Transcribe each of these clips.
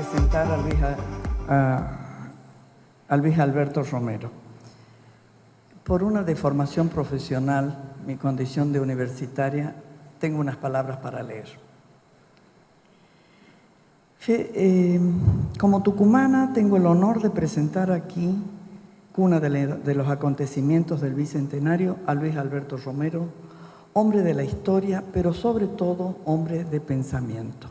presentar a Luis Alberto Romero. Por una deformación profesional, mi condición de universitaria, tengo unas palabras para leer. Como tucumana, tengo el honor de presentar aquí, cuna de los acontecimientos del Bicentenario, a Luis Alberto Romero, hombre de la historia, pero sobre todo hombre de pensamiento.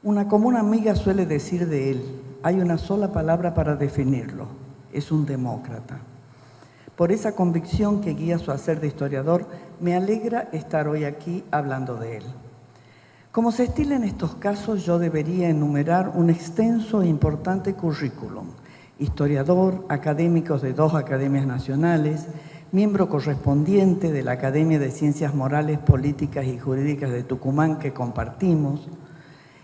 Una común amiga suele decir de él, hay una sola palabra para definirlo, es un demócrata. Por esa convicción que guía su hacer de historiador, me alegra estar hoy aquí hablando de él. Como se estila en estos casos, yo debería enumerar un extenso e importante currículum. Historiador, académicos de 2 academias nacionales, miembro correspondiente de la Academia de Ciencias Morales, Políticas y Jurídicas de Tucumán que compartimos,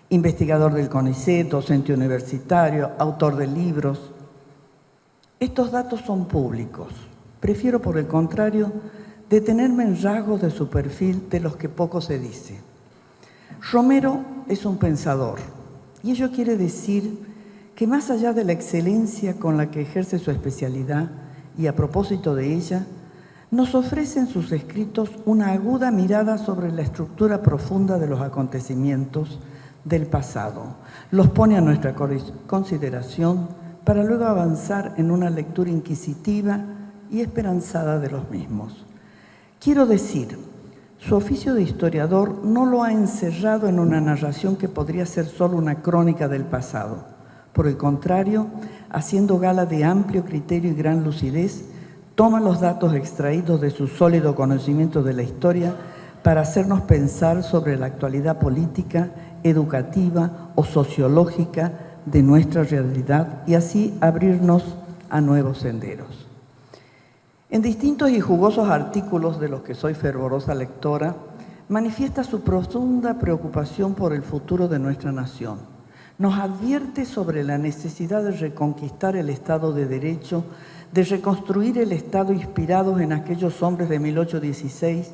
investigador del CONICET, docente universitario, autor de libros. Estos datos son públicos. Prefiero, por el contrario, detenerme en rasgos de su perfil de los que poco se dice. Romero es un pensador, y ello quiere decir que más allá de la excelencia con la que ejerce su especialidad, y a propósito de ella, nos ofrece en sus escritos una aguda mirada sobre la estructura profunda de los acontecimientos del pasado. Los pone a nuestra consideración para luego avanzar en una lectura inquisitiva y esperanzada de los mismos. Quiero decir, su oficio de historiador no lo ha encerrado en una narración que podría ser solo una crónica del pasado. Por el contrario, haciendo gala de amplio criterio y gran lucidez, toma los datos extraídos de su sólido conocimiento de la historia para hacernos pensar sobre la actualidad política, educativa o sociológica de nuestra realidad y así abrirnos a nuevos senderos. En distintos y jugosos artículos de los que soy fervorosa lectora, manifiesta su profunda preocupación por el futuro de nuestra nación. Nos advierte sobre la necesidad de reconquistar el Estado de Derecho, de reconstruir el Estado inspirados en aquellos hombres de 1816,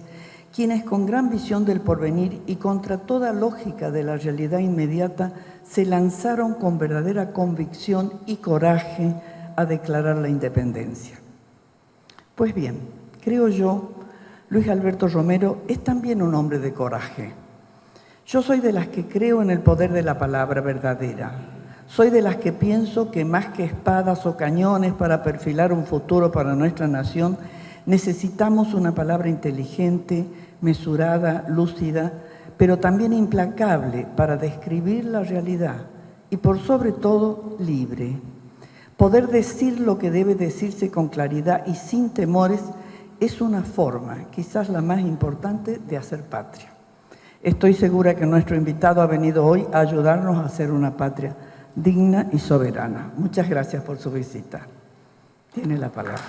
quienes con gran visión del porvenir y contra toda lógica de la realidad inmediata se lanzaron con verdadera convicción y coraje a declarar la independencia. Pues bien, creo yo, Luis Alberto Romero es también un hombre de coraje. Yo soy de las que creo en el poder de la palabra verdadera. Soy de las que pienso que más que espadas o cañones para perfilar un futuro para nuestra nación, necesitamos una palabra inteligente, mesurada, lúcida, pero también implacable para describir la realidad y por sobre todo libre. Poder decir lo que debe decirse con claridad y sin temores es una forma, quizás la más importante, de hacer patria. Estoy segura que nuestro invitado ha venido hoy a ayudarnos a hacer una patria digna y soberana. Muchas gracias por su visita. Tiene la palabra.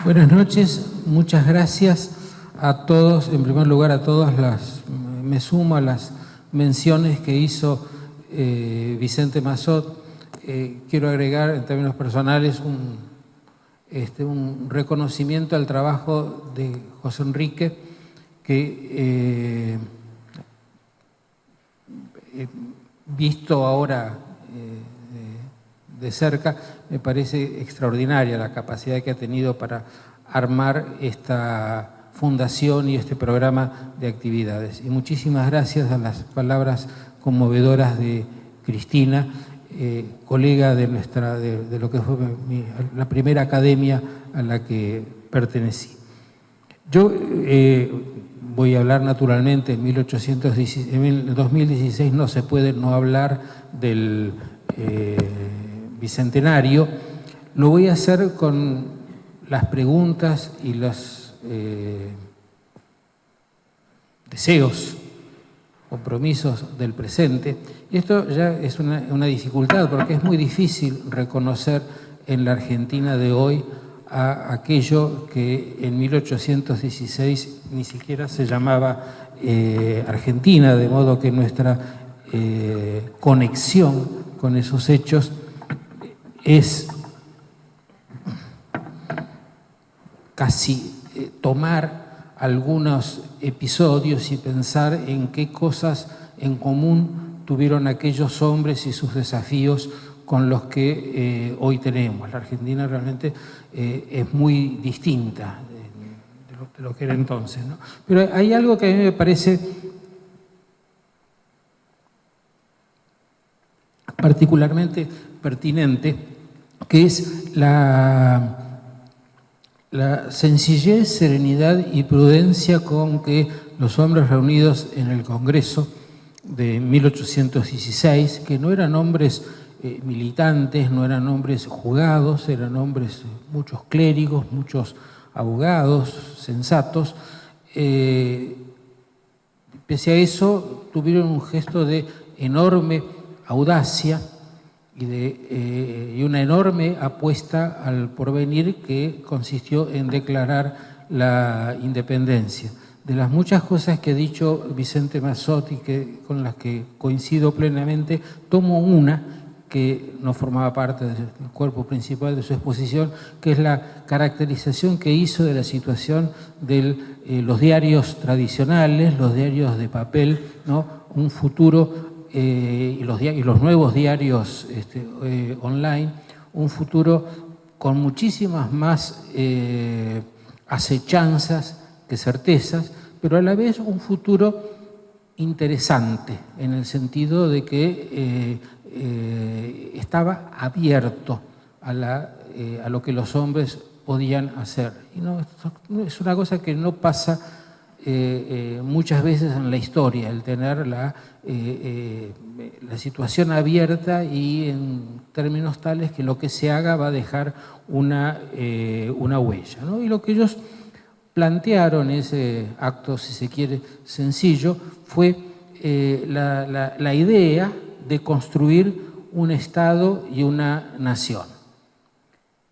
Buenas noches, muchas gracias a todos. En primer lugar, a todas me sumo a las menciones que hizo Vicente Massot. Quiero agregar en términos personales un reconocimiento al trabajo de José Enrique, que visto ahora de cerca, me parece extraordinaria la capacidad que ha tenido para armar esta fundación y este programa de actividades. Y muchísimas gracias a las palabras conmovedoras de Cristina, colega de lo que fue la primera academia a la que pertenecí. Yo voy a hablar naturalmente en 2016 no se puede no hablar del Bicentenario. Lo voy a hacer con las preguntas y los deseos, compromisos del presente. Y esto ya es una dificultad, porque es muy difícil reconocer en la Argentina de hoy a aquello que en 1816 ni siquiera se llamaba Argentina, de modo que nuestra conexión con esos hechos es casi tomar algunos episodios y pensar en qué cosas en común tuvieron aquellos hombres y sus desafíos con los que hoy tenemos. La Argentina realmente es muy distinta de lo que era entonces, ¿no? Pero hay algo que a mí me parece particularmente pertinente, que es la sencillez, serenidad y prudencia con que los hombres reunidos en el Congreso de 1816, que no eran hombres militantes, no eran hombres jugados, eran hombres, muchos clérigos, muchos abogados, sensatos, pese a eso tuvieron un gesto de enorme audacia y una enorme apuesta al porvenir que consistió en declarar la independencia. De las muchas cosas que ha dicho Vicente Mazzotti, con las que coincido plenamente, tomo una que no formaba parte del cuerpo principal de su exposición, que es la caracterización que hizo de la situación de los diarios tradicionales, los diarios de papel, ¿no? Un futuro, y los nuevos diarios online, un futuro con muchísimas más acechanzas que certezas, pero a la vez un futuro interesante, en el sentido de que estaba abierto a lo que los hombres podían hacer. Y no, es una cosa que no pasa muchas veces en la historia, el tener la situación abierta y en términos tales que lo que se haga va a dejar una huella, ¿no? Y lo que ellos plantearon, ese acto, si se quiere, sencillo, fue la idea de construir un Estado y una nación.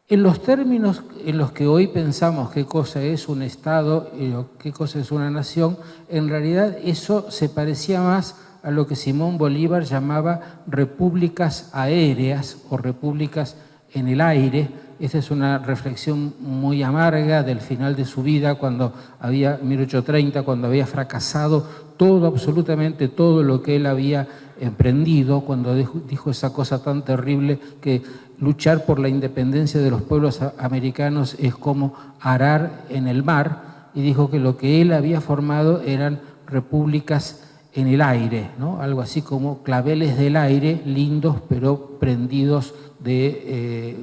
En los términos en los que hoy pensamos qué cosa es un Estado y qué cosa es una nación, en realidad eso se parecía más a lo que Simón Bolívar llamaba repúblicas aéreas o repúblicas en el aire. Esta es una reflexión muy amarga del final de su vida, cuando había, en 1830, cuando había fracasado todo, absolutamente todo lo que él había emprendido, cuando dijo esa cosa tan terrible que luchar por la independencia de los pueblos americanos es como arar en el mar, y dijo que lo que él había formado eran repúblicas en el aire, ¿no? Algo así como claveles del aire, lindos pero prendidos de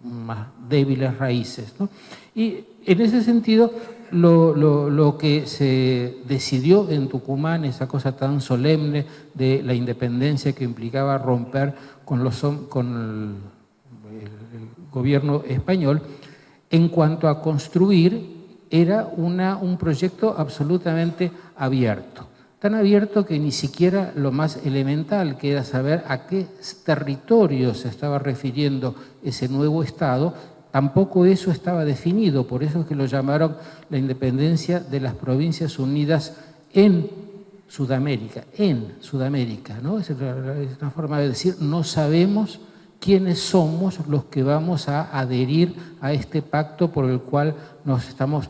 más débiles raíces, ¿no? Y en ese sentido, lo que se decidió en Tucumán, esa cosa tan solemne de la independencia que implicaba romper con el gobierno español, en cuanto a construir, era un proyecto absolutamente abierto. Tan abierto que ni siquiera lo más elemental, que era saber a qué territorio se estaba refiriendo ese nuevo Estado, tampoco eso estaba definido. Por eso es que lo llamaron la independencia de las Provincias Unidas en Sudamérica, ¿no? Es una forma de decir, no sabemos quiénes somos los que vamos a adherir a este pacto por el cual nos estamos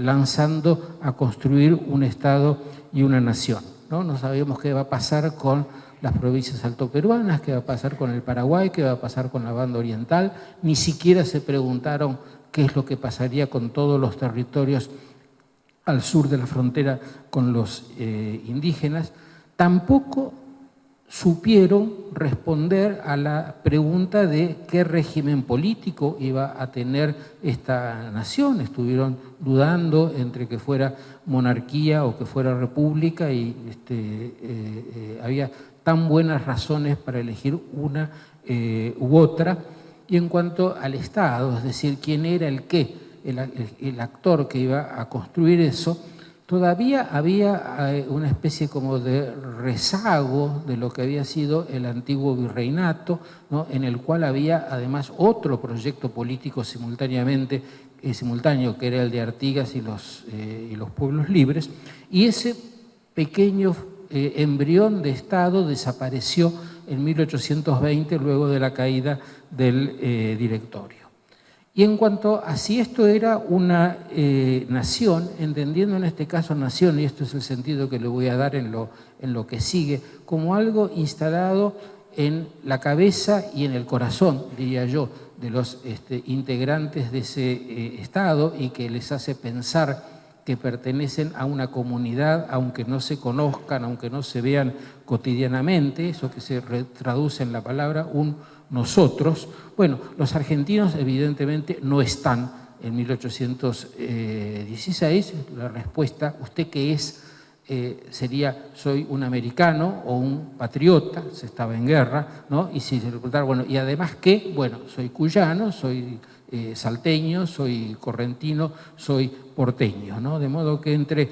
lanzando a construir un Estado y una nación, ¿no? No sabemos qué va a pasar con las provincias altoperuanas, qué va a pasar con el Paraguay, qué va a pasar con la banda oriental, ni siquiera se preguntaron qué es lo que pasaría con todos los territorios al sur de la frontera con los indígenas. Tampoco supieron responder a la pregunta de qué régimen político iba a tener esta nación. Estuvieron dudando entre que fuera monarquía o que fuera república, y había tan buenas razones para elegir una u otra. Y en cuanto al Estado, es decir, quién era el actor que iba a construir eso, todavía había una especie como de rezago de lo que había sido el antiguo virreinato, ¿no? En el cual había además otro proyecto político simultáneo, que era el de Artigas y los pueblos libres, y ese pequeño embrión de Estado desapareció en 1820 luego de la caída del directorio. Y en cuanto a si esto era una nación, entendiendo en este caso nación, y esto es el sentido que le voy a dar en lo que sigue, como algo instalado en la cabeza y en el corazón, diría yo, de los integrantes de ese Estado, y que les hace pensar que pertenecen a una comunidad, aunque no se conozcan, aunque no se vean cotidianamente, eso que se traduce en la palabra un nosotros. Bueno, los argentinos evidentemente no están en 1816. La respuesta, ¿usted qué es? Sería, soy un americano o un patriota, se estaba en guerra, ¿no? Y si se le preguntara, bueno, ¿y además qué? Bueno, soy cuyano, soy salteño, soy correntino, soy porteño, ¿no? De modo que entre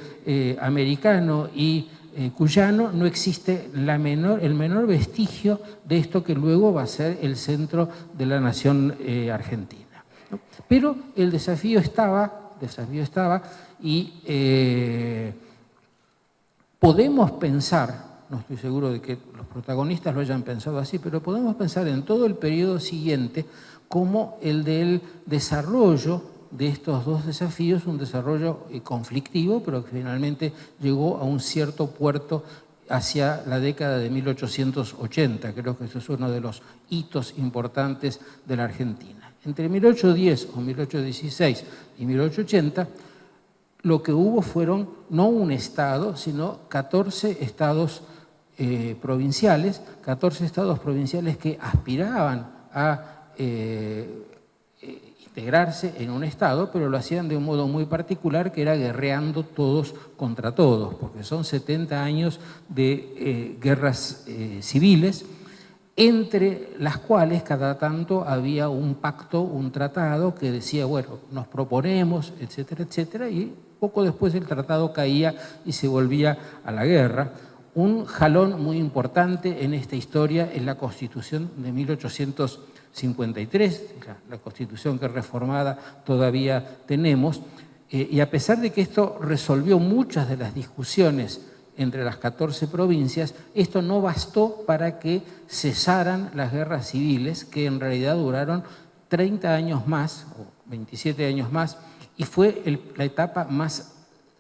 americano y cuyano no existe el menor vestigio de esto que luego va a ser el centro de la nación argentina, ¿no? Pero el desafío estaba y podemos pensar, no estoy seguro de que los protagonistas lo hayan pensado así, pero podemos pensar en todo el periodo siguiente como el del desarrollo de estos dos desafíos, un desarrollo conflictivo, pero que finalmente llegó a un cierto puerto hacia la década de 1880. Creo que eso es uno de los hitos importantes de la Argentina. Entre 1810 o 1816 y 1880, lo que hubo fueron no un Estado, sino 14 estados provinciales, 14 estados provinciales que aspiraban a integrarse en un Estado, pero lo hacían de un modo muy particular, que era guerreando todos contra todos, porque son 70 años de guerras civiles, entre las cuales cada tanto había un pacto, un tratado que decía, bueno, nos proponemos, etcétera, etcétera, y poco después el tratado caía y se volvía a la guerra. Un jalón muy importante en esta historia es la Constitución de 1853, la Constitución que reformada todavía tenemos, y a pesar de que esto resolvió muchas de las discusiones entre las 14 provincias, esto no bastó para que cesaran las guerras civiles, que en realidad duraron 30 años más, o 27 años más, y fue la etapa más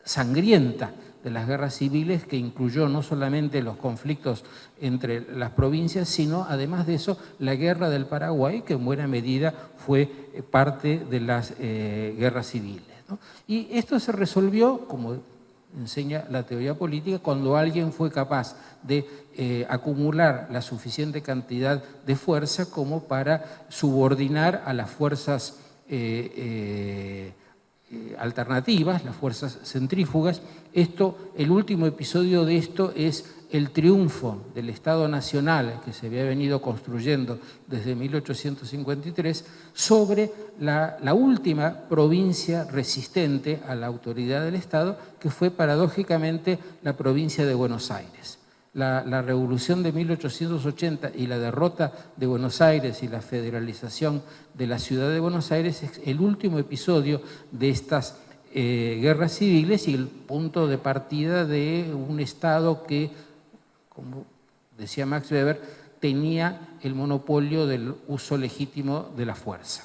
sangrienta de las guerras civiles, que incluyó no solamente los conflictos entre las provincias, sino además de eso la guerra del Paraguay, que en buena medida fue parte de las guerras civiles, ¿no? Y esto se resolvió, como enseña la teoría política, cuando alguien fue capaz de acumular la suficiente cantidad de fuerza como para subordinar a las fuerzas alternativas, las fuerzas centrífugas. El último episodio de esto es el triunfo del Estado Nacional que se había venido construyendo desde 1853 sobre la última provincia resistente a la autoridad del Estado, que fue paradójicamente la provincia de Buenos Aires. La revolución de 1880 y la derrota de Buenos Aires y la federalización de la ciudad de Buenos Aires es el último episodio de estas guerras civiles y el punto de partida de un Estado que, como decía Max Weber, tenía el monopolio del uso legítimo de la fuerza.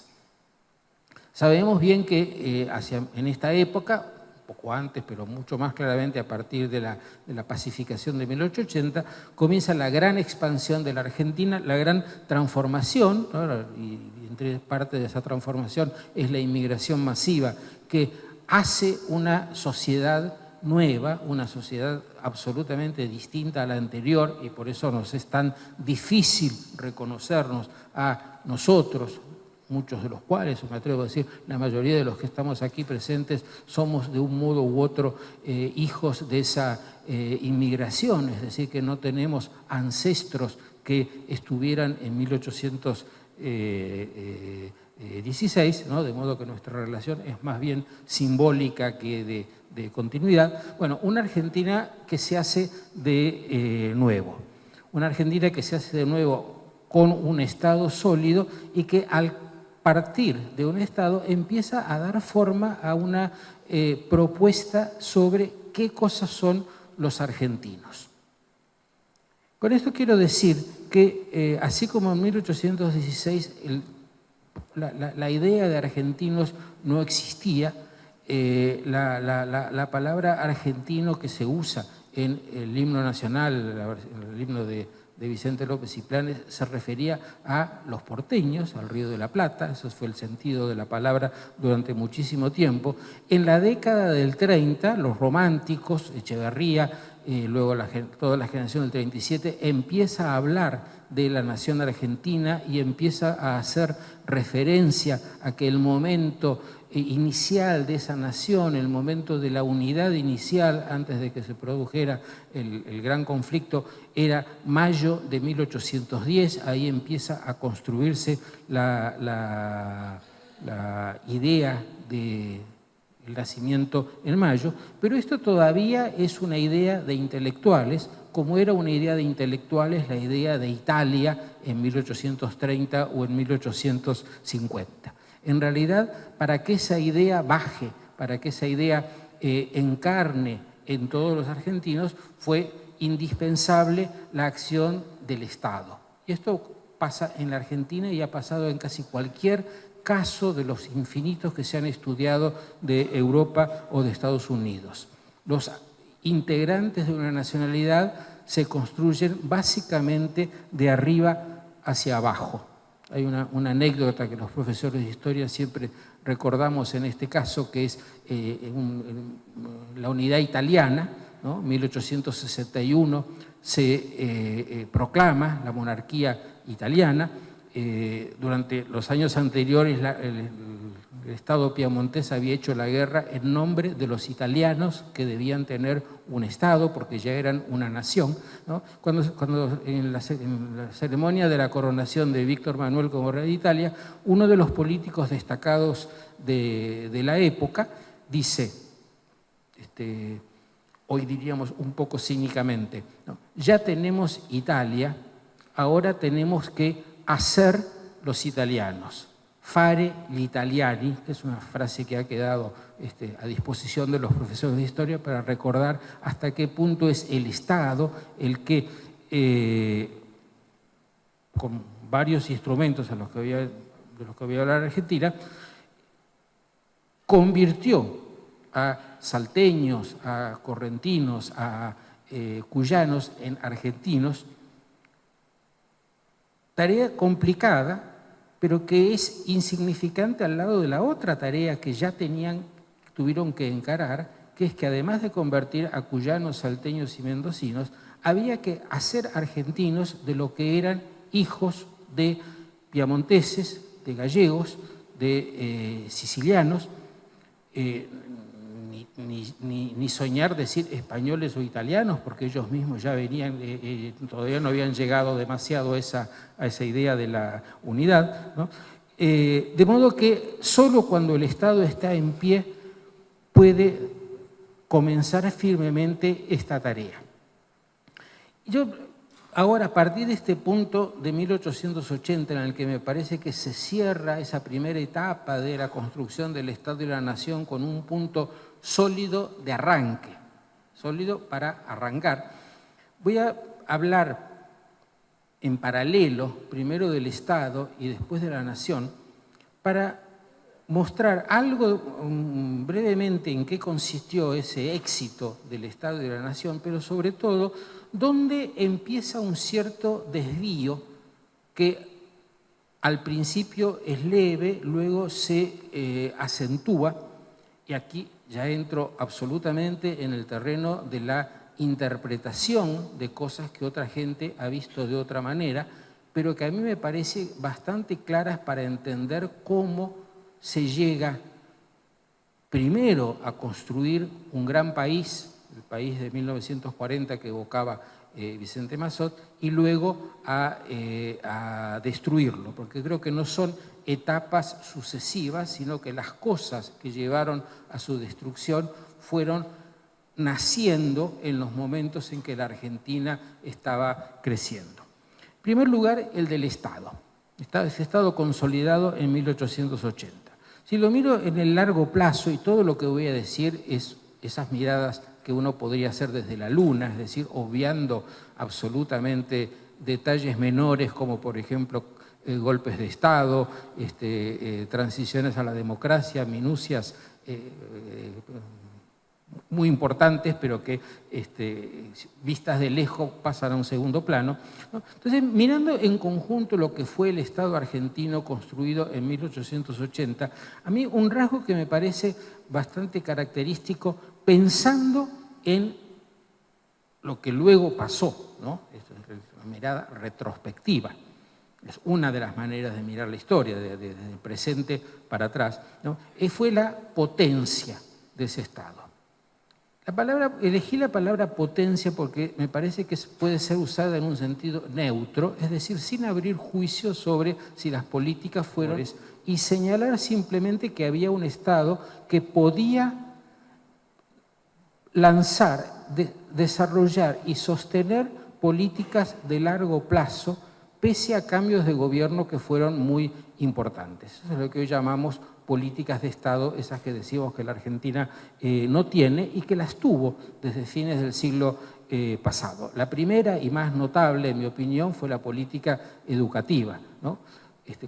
Sabemos bien que en esta época, poco antes, pero mucho más claramente a partir de la pacificación de 1880, comienza la gran expansión de la Argentina, la gran transformación, ¿no? Y entre parte de esa transformación es la inmigración masiva, que hace una sociedad nueva, una sociedad absolutamente distinta a la anterior, y por eso nos es tan difícil reconocernos a nosotros, muchos de los cuales, me atrevo a decir, la mayoría de los que estamos aquí presentes, somos de un modo u otro hijos de esa inmigración, es decir, que no tenemos ancestros que estuvieran en 1816, ¿no? De modo que nuestra relación es más bien simbólica que de continuidad. Bueno, una Argentina que se hace de nuevo, una Argentina que se hace de nuevo con un Estado sólido y que al partir de un Estado empieza a dar forma a una propuesta sobre qué cosas son los argentinos. Con esto quiero decir que así como en 1816 la idea de argentinos no existía. La palabra argentino que se usa en el himno nacional, el himno de Vicente López y Planes, se refería a los porteños, al Río de la Plata. Eso fue el sentido de la palabra durante muchísimo tiempo. En la década del 30, los románticos, Echeverría, luego toda la generación del 37, empieza a hablar de la nación argentina y empieza a hacer referencia a que el momento inicial de esa nación, el momento de la unidad inicial antes de que se produjera el gran conflicto, era mayo de 1810. Ahí empieza a construirse la idea del nacimiento en mayo, pero esto todavía es una idea de intelectuales, como era una idea de intelectuales la idea de Italia en 1830 o en 1850. En realidad, para que esa idea baje, para que esa idea encarne en todos los argentinos, fue indispensable la acción del Estado. Y esto pasa en la Argentina y ha pasado en casi cualquier caso de los infinitos que se han estudiado de Europa o de Estados Unidos. Los integrantes de una nacionalidad se construyen básicamente de arriba hacia abajo. Hay una anécdota que los profesores de historia siempre recordamos en este caso, que es la unidad italiana, ¿no? 1861 se proclama la monarquía italiana. Durante los años anteriores el Estado piamontés había hecho la guerra en nombre de los italianos que debían tener un Estado porque ya eran una nación, ¿no? Cuando en la ceremonia de la coronación de Víctor Manuel como rey de Italia, uno de los políticos destacados de la época dice, hoy diríamos un poco cínicamente, ¿no? Ya tenemos Italia, ahora tenemos que hacer los italianos. Fare gli italiani, que es una frase que ha quedado a disposición de los profesores de historia para recordar hasta qué punto es el Estado el que, con varios instrumentos de los que voy a hablar en Argentina, convirtió a salteños, a correntinos, a cuyanos en argentinos. Tarea complicada, pero que es insignificante al lado de la otra tarea que ya tuvieron que encarar, que es que además de convertir a cuyanos, salteños y mendocinos, había que hacer argentinos de lo que eran hijos de piamonteses, de gallegos, de sicilianos, ni soñar decir españoles o italianos, porque ellos mismos ya venían, todavía no habían llegado demasiado a esa idea de la unidad, ¿no? De modo que solo cuando el Estado está en pie puede comenzar firmemente esta tarea. Yo ahora, a partir de este punto de 1880, en el que me parece que se cierra esa primera etapa de la construcción del Estado y la Nación con un punto sólido de arranque, sólido para arrancar, voy a hablar en paralelo, primero del Estado y después de la Nación, para mostrar algo brevemente en qué consistió ese éxito del Estado y de la Nación, pero sobre todo dónde empieza un cierto desvío que al principio es leve, luego se acentúa, y aquí ya entro absolutamente en el terreno de la interpretación de cosas que otra gente ha visto de otra manera, pero que a mí me parece bastante claras para entender cómo se llega primero a construir un gran país, el país de 1940 que evocaba Vicente Massot, y luego a destruirlo, porque creo que no son etapas sucesivas, sino que las cosas que llevaron a su destrucción fueron naciendo en los momentos en que la Argentina estaba creciendo. En primer lugar, el del Estado. Ese Estado consolidado en 1880. Si lo miro en el largo plazo, y todo lo que voy a decir es esas miradas que uno podría hacer desde la luna, es decir, obviando absolutamente detalles menores como, por ejemplo, golpes de Estado, transiciones a la democracia, minucias muy importantes, pero que vistas de lejos pasan a un segundo plano, ¿no? Entonces, mirando en conjunto lo que fue el Estado argentino construido en 1880, a mí un rasgo que me parece bastante característico, pensando en lo que luego pasó, ¿no? Es una mirada retrospectiva. Es una de las maneras de mirar la historia, desde el presente para atrás, ¿no? Fue la potencia de ese Estado. Elegí la palabra potencia porque me parece que puede ser usada en un sentido neutro, es decir, sin abrir juicio sobre si las políticas fueron, y señalar simplemente que había un Estado que podía lanzar, desarrollar y sostener políticas de largo plazo pese a cambios de gobierno que fueron muy importantes. Eso es lo que hoy llamamos políticas de Estado, esas que decimos que la Argentina no tiene y que las tuvo desde fines del siglo pasado. La primera y más notable, en mi opinión, fue la política educativa, ¿no?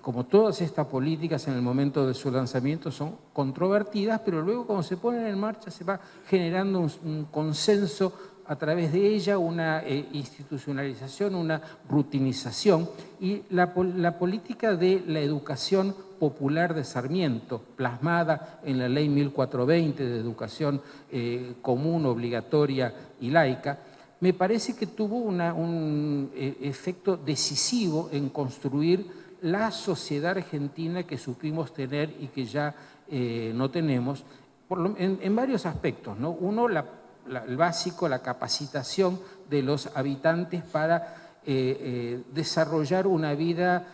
Como todas estas políticas en el momento de su lanzamiento son controvertidas, pero luego cuando se ponen en marcha se va generando un consenso a través de ella, una institucionalización, una rutinización, y la política de la educación popular de Sarmiento, plasmada en la Ley 1420 de educación común, obligatoria y laica, me parece que tuvo un efecto decisivo en construir la sociedad argentina que supimos tener y que ya no tenemos, en varios aspectos, ¿no? Uno, el básico, la capacitación de los habitantes para desarrollar una vida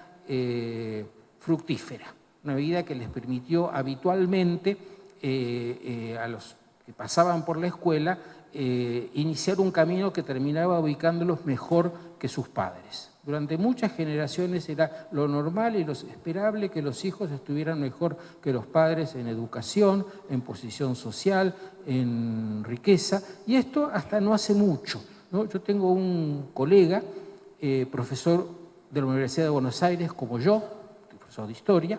fructífera, una vida que les permitió habitualmente a los que pasaban por la escuela iniciar un camino que terminaba ubicándolos mejor que sus padres. Durante muchas generaciones era lo normal y lo esperable que los hijos estuvieran mejor que los padres en educación, en posición social, en riqueza, y esto hasta no hace mucho, ¿no? Yo tengo un colega, profesor de la Universidad de Buenos Aires, como yo, profesor de historia,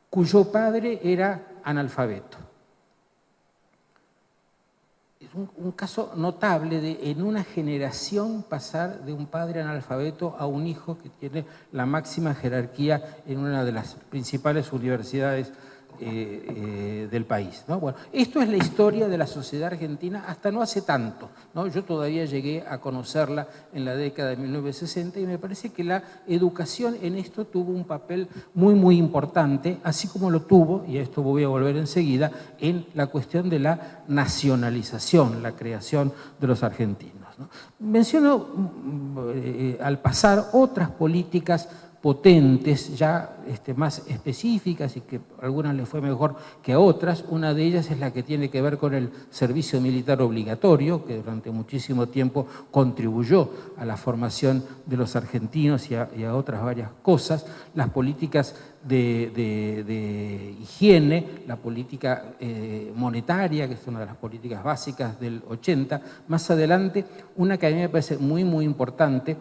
cuyo padre era analfabeto. Un caso notable de en una generación pasar de un padre analfabeto a un hijo que tiene la máxima jerarquía en una de las principales universidades del país, ¿no? Bueno, esto es la historia de la sociedad argentina hasta no hace tanto, ¿no? Yo todavía llegué a conocerla en la década de 1960 y me parece que la educación en esto tuvo un papel muy, muy importante, así como lo tuvo, y a esto voy a volver enseguida, en la cuestión de la nacionalización, la creación de los argentinos, ¿no? Menciono al pasar otras políticas potentes, ya más específicas y que a algunas les fue mejor que a otras. Una de ellas es la que tiene que ver con el servicio militar obligatorio, que durante muchísimo tiempo contribuyó a la formación de los argentinos y a otras varias cosas. Las políticas de higiene, la política monetaria, que es una de las políticas básicas del 80. Más adelante, una que a mí me parece muy, muy importante,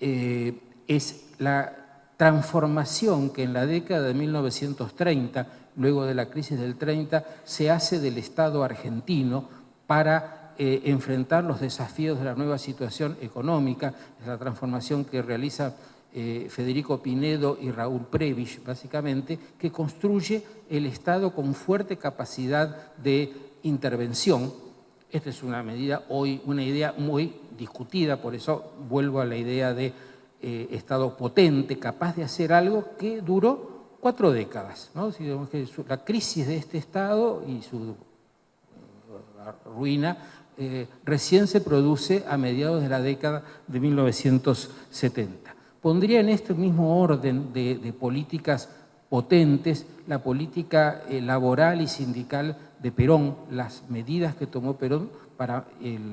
es la transformación que en la década de 1930, luego de la crisis del 30, se hace del Estado argentino para enfrentar los desafíos de la nueva situación económica. Es la transformación que realiza Federico Pinedo y Raúl Prebisch, básicamente, que construye el Estado con fuerte capacidad de intervención. Esta es una medida hoy, una idea muy discutida, por eso vuelvo a la idea de Estado potente, capaz de hacer algo que duró 4 décadas, ¿no? La crisis de este Estado y su ruina recién se produce a mediados de la década de 1970. Pondría en este mismo orden de políticas potentes la política laboral y sindical de Perón. Las medidas que tomó Perón para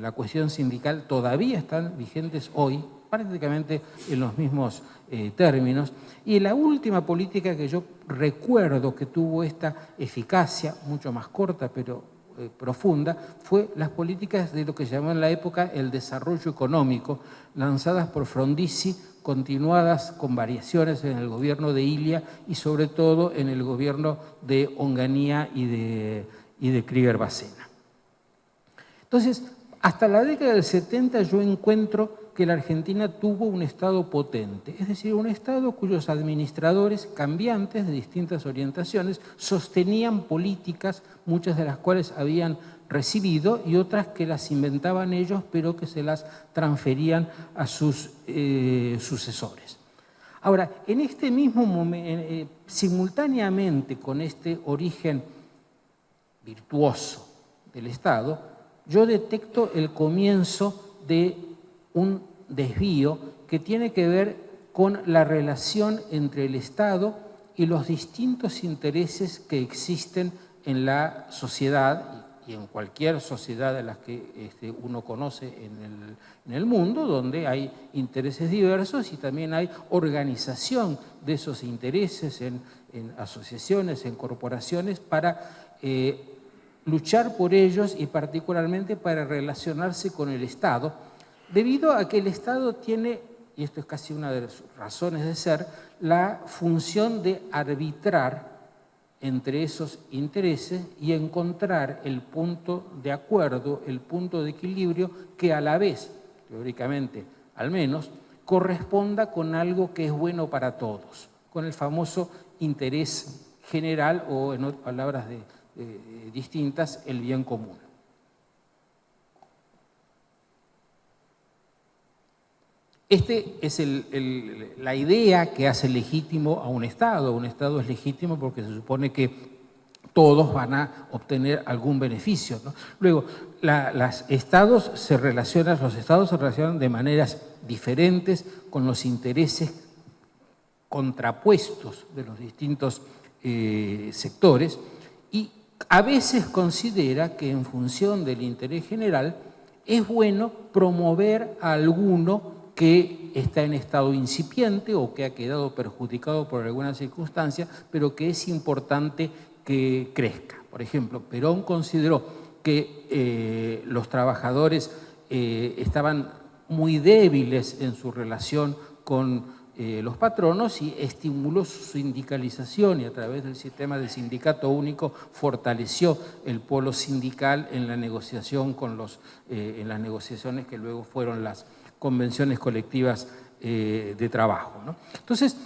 la cuestión sindical todavía están vigentes hoy, prácticamente en los mismos términos. Y la última política que yo recuerdo que tuvo esta eficacia, mucho más corta, pero profunda fue las políticas de lo que se llamó en la época el desarrollo económico, lanzadas por Frondizi, continuadas con variaciones en el gobierno de Ilia y sobre todo en el gobierno de Onganía y de Krieger-Bacena. Entonces, hasta la década del 70 yo encuentro que la Argentina tuvo un Estado potente, es decir, un Estado cuyos administradores cambiantes de distintas orientaciones sostenían políticas, muchas de las cuales habían recibido y otras que las inventaban ellos, pero que se las transferían a sus sucesores. Ahora, en este mismo momento, simultáneamente con este origen virtuoso del Estado, yo detecto el comienzo de un desvío que tiene que ver con la relación entre el Estado y los distintos intereses que existen en la sociedad y en cualquier sociedad de las que uno conoce en el mundo, donde hay intereses diversos y también hay organización de esos intereses en asociaciones, en corporaciones, para luchar por ellos y particularmente para relacionarse con el Estado, debido a que el Estado tiene, y esto es casi una de sus razones de ser, la función de arbitrar entre esos intereses y encontrar el punto de acuerdo, el punto de equilibrio que a la vez, teóricamente al menos, corresponda con algo que es bueno para todos, con el famoso interés general o, en otras palabras distintas, el bien común. Este es la idea que hace legítimo a un Estado. Un Estado es legítimo porque se supone que todos van a obtener algún beneficio, ¿no? Luego, los estados se relacionan de maneras diferentes con los intereses contrapuestos de los distintos sectores y a veces considera que en función del interés general es bueno promover a alguno que está en estado incipiente o que ha quedado perjudicado por alguna circunstancia, pero que es importante que crezca. Por ejemplo, Perón consideró que los trabajadores estaban muy débiles en su relación con los patronos y estimuló su sindicalización y a través del sistema de sindicato único fortaleció el polo sindical en la negociación en las negociaciones que luego fueron las convenciones colectivas de trabajo, ¿no? Entonces,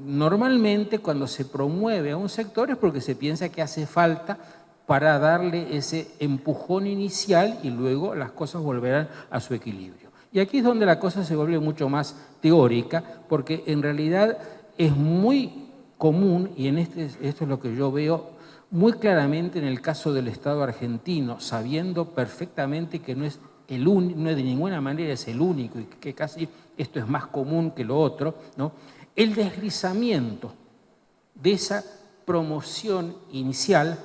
normalmente cuando se promueve a un sector es porque se piensa que hace falta para darle ese empujón inicial y luego las cosas volverán a su equilibrio. Y aquí es donde la cosa se vuelve mucho más teórica, porque en realidad es muy común, y esto es lo que yo veo muy claramente en el caso del Estado argentino, sabiendo perfectamente que no es de ninguna manera es el único y que casi esto es más común que lo otro, ¿no? El deslizamiento de esa promoción inicial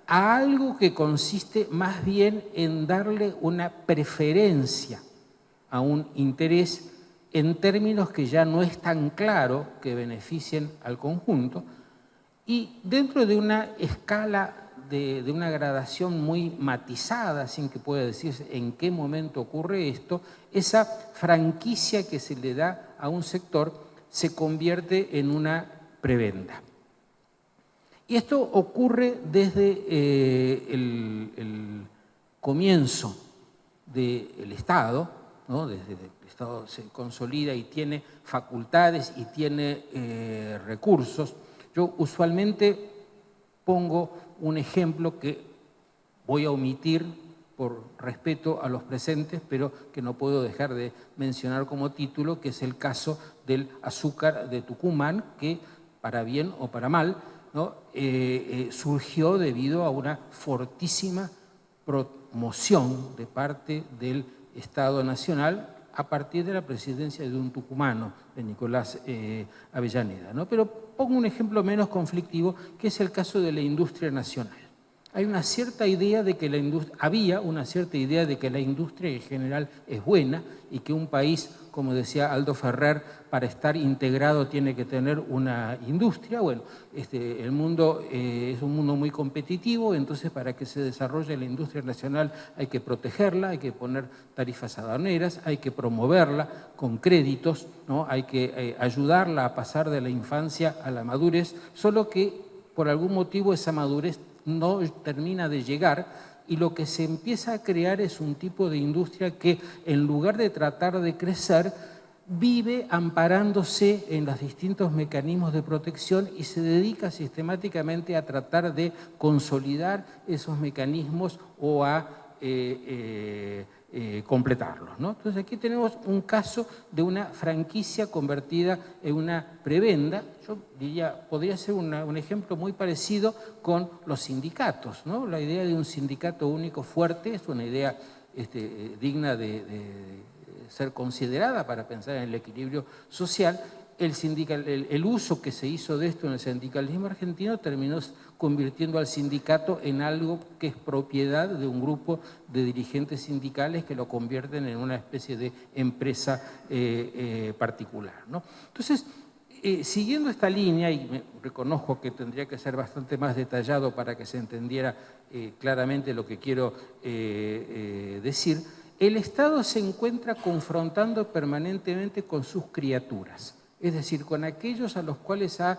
a algo que consiste más bien en darle una preferencia a un interés en términos que ya no es tan claro que beneficien al conjunto y dentro de una escala de una gradación muy matizada, sin que pueda decirse en qué momento ocurre esto, esa franquicia que se le da a un sector se convierte en una prebenda. Y esto ocurre desde el comienzo del Estado, ¿no? Desde el Estado se consolida y tiene facultades y tiene recursos. Yo usualmente pongo un ejemplo que voy a omitir por respeto a los presentes, pero que no puedo dejar de mencionar como título, que es el caso del azúcar de Tucumán, que para bien o para mal, ¿no? Surgió debido a una fortísima promoción de parte del Estado Nacional a partir de la presidencia de un tucumano, de Nicolás Avellaneda, ¿no? Pero pongo un ejemplo menos conflictivo, que es el caso de la industria nacional. Hay una cierta idea de que había una cierta idea de que la industria en general es buena y que un país, como decía Aldo Ferrer, para estar integrado tiene que tener una industria. Bueno, el mundo es un mundo muy competitivo, entonces para que se desarrolle la industria nacional hay que protegerla, hay que poner tarifas aduaneras, hay que promoverla con créditos, ¿no? Hay que ayudarla a pasar de la infancia a la madurez, solo que por algún motivo esa madurez no termina de llegar y lo que se empieza a crear es un tipo de industria que en lugar de tratar de crecer, vive amparándose en los distintos mecanismos de protección y se dedica sistemáticamente a tratar de consolidar esos mecanismos o a completarlos, ¿no? Entonces aquí tenemos un caso de una franquicia convertida en una prebenda. Yo diría, podría ser un ejemplo muy parecido con los sindicatos, ¿no? La idea de un sindicato único fuerte es una idea digna de ser considerada para pensar en el equilibrio social. El uso que se hizo de esto en el sindicalismo argentino terminó convirtiendo al sindicato en algo que es propiedad de un grupo de dirigentes sindicales que lo convierten en una especie de empresa particular, ¿no? Entonces, siguiendo esta línea, y reconozco que tendría que ser bastante más detallado para que se entendiera claramente lo que quiero decir, el Estado se encuentra confrontando permanentemente con sus criaturas, es decir, con aquellos a los cuales ha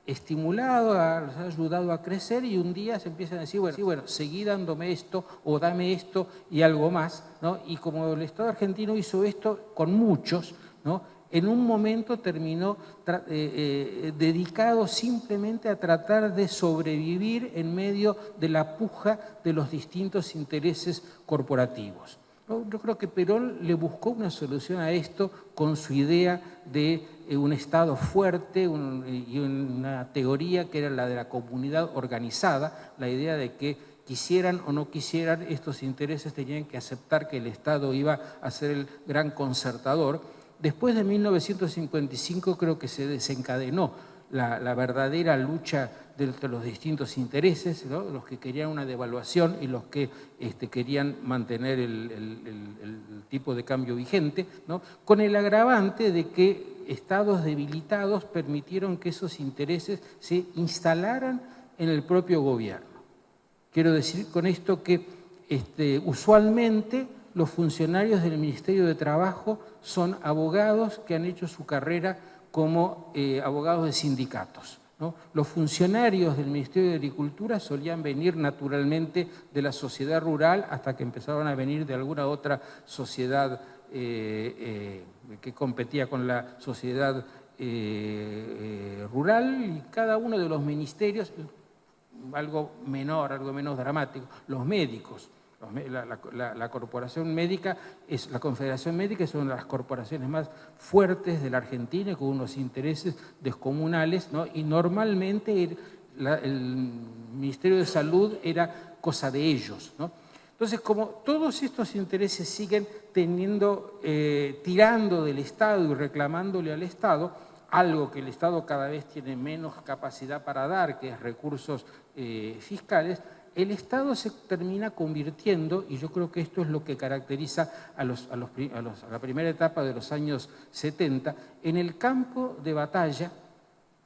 estimulado, ha ayudado a crecer y un día se empiezan a decir, bueno, seguí dándome esto o dame esto y algo más, ¿no? Y como el Estado argentino hizo esto con muchos, ¿no? En un momento terminó dedicado simplemente a tratar de sobrevivir en medio de la puja de los distintos intereses corporativos. Yo creo que Perón le buscó una solución a esto con su idea de un Estado fuerte y una teoría que era la de la comunidad organizada, la idea de que quisieran o no quisieran, estos intereses tenían que aceptar que el Estado iba a ser el gran concertador. Después de 1955 creo que se desencadenó la verdadera lucha entre los distintos intereses, ¿no? Los que querían una devaluación y los que querían mantener el tipo de cambio vigente, ¿no? Con el agravante de que estados debilitados permitieron que esos intereses se instalaran en el propio gobierno. Quiero decir con esto que usualmente los funcionarios del Ministerio de Trabajo son abogados que han hecho su carrera como abogados de sindicatos, ¿no? Los funcionarios del Ministerio de Agricultura solían venir naturalmente de la sociedad rural hasta que empezaron a venir de alguna otra sociedad que competía con la sociedad rural, y cada uno de los ministerios, algo menor, algo menos dramático, los médicos. La corporación médica, la Confederación Médica es una de las corporaciones más fuertes de la Argentina, con unos intereses descomunales, ¿no? Y normalmente el Ministerio de Salud era cosa de ellos, ¿no? Entonces, como todos estos intereses siguen tirando del Estado y reclamándole al Estado, algo que el Estado cada vez tiene menos capacidad para dar, que es recursos fiscales, el Estado se termina convirtiendo, y yo creo que esto es lo que caracteriza a la primera etapa de los años 70, en el campo de batalla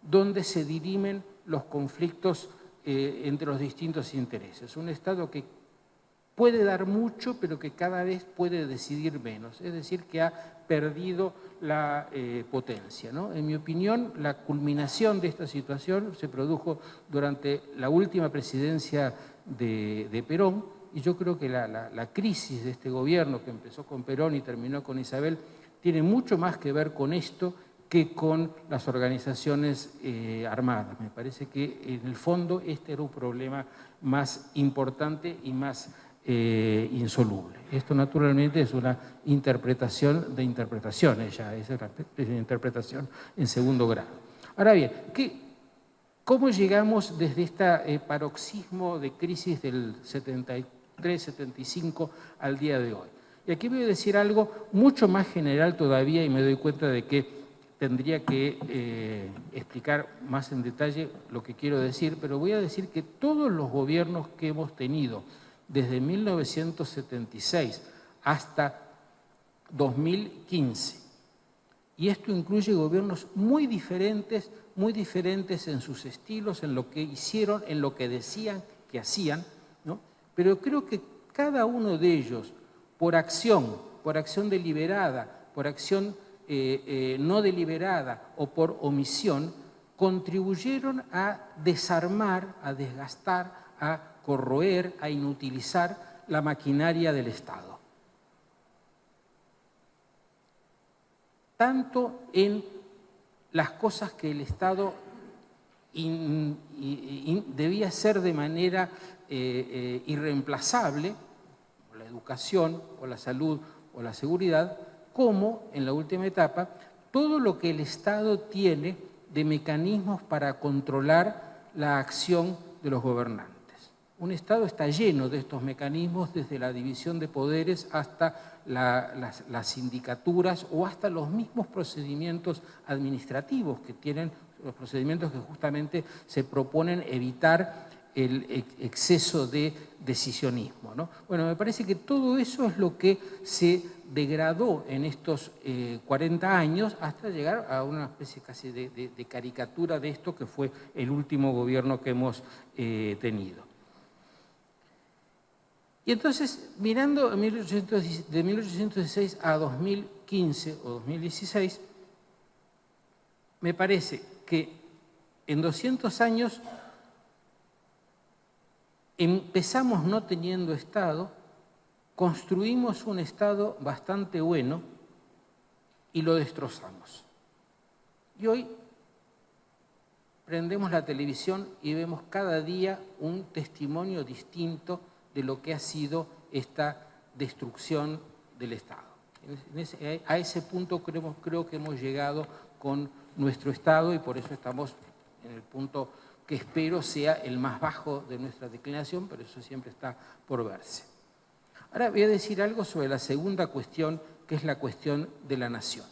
donde se dirimen los conflictos entre los distintos intereses. Un Estado que puede dar mucho, pero que cada vez puede decidir menos, es decir, que ha perdido la potencia, ¿no? En mi opinión, la culminación de esta situación se produjo durante la última presidencia de Perón, y yo creo que la crisis de este gobierno, que empezó con Perón y terminó con Isabel, tiene mucho más que ver con esto que con las organizaciones armadas. Me parece que en el fondo este era un problema más importante y más insoluble. Esto naturalmente es una interpretación de interpretaciones, ya es una interpretación en segundo grado. Ahora bien, ¿cómo llegamos desde este paroxismo de crisis del 73-75 al día de hoy? Y aquí voy a decir algo mucho más general todavía, y me doy cuenta de que tendría que explicar más en detalle lo que quiero decir, pero voy a decir que todos los gobiernos que hemos tenido desde 1976 hasta 2015, y esto incluye gobiernos muy diferentes en sus estilos, en lo que hicieron, en lo que decían que hacían, ¿no? Pero creo que cada uno de ellos, por acción deliberada, por acción no deliberada o por omisión, contribuyeron a desarmar, a desgastar, a corroer, a inutilizar la maquinaria del Estado. Tanto en las cosas que el Estado debía hacer de manera irreemplazable, la educación o la salud o la seguridad, como en la última etapa, todo lo que el Estado tiene de mecanismos para controlar la acción de los gobernantes. Un Estado está lleno de estos mecanismos, desde la división de poderes hasta las sindicaturas o hasta los mismos procedimientos administrativos que tienen, los procedimientos que justamente se proponen evitar el exceso de decisionismo, ¿no? Bueno, me parece que todo eso es lo que se degradó en estos 40 años hasta llegar a una especie casi de caricatura de esto que fue el último gobierno que hemos tenido. Y entonces, mirando de 1816 a 2015 o 2016, me parece que en 200 años empezamos no teniendo Estado, construimos un Estado bastante bueno y lo destrozamos. Y hoy prendemos la televisión y vemos cada día un testimonio distinto de lo que ha sido esta destrucción del Estado. A ese punto creo que hemos llegado con nuestro Estado y por eso estamos en el punto que espero sea el más bajo de nuestra declinación, pero eso siempre está por verse. Ahora voy a decir algo sobre la segunda cuestión, que es la cuestión de la nación.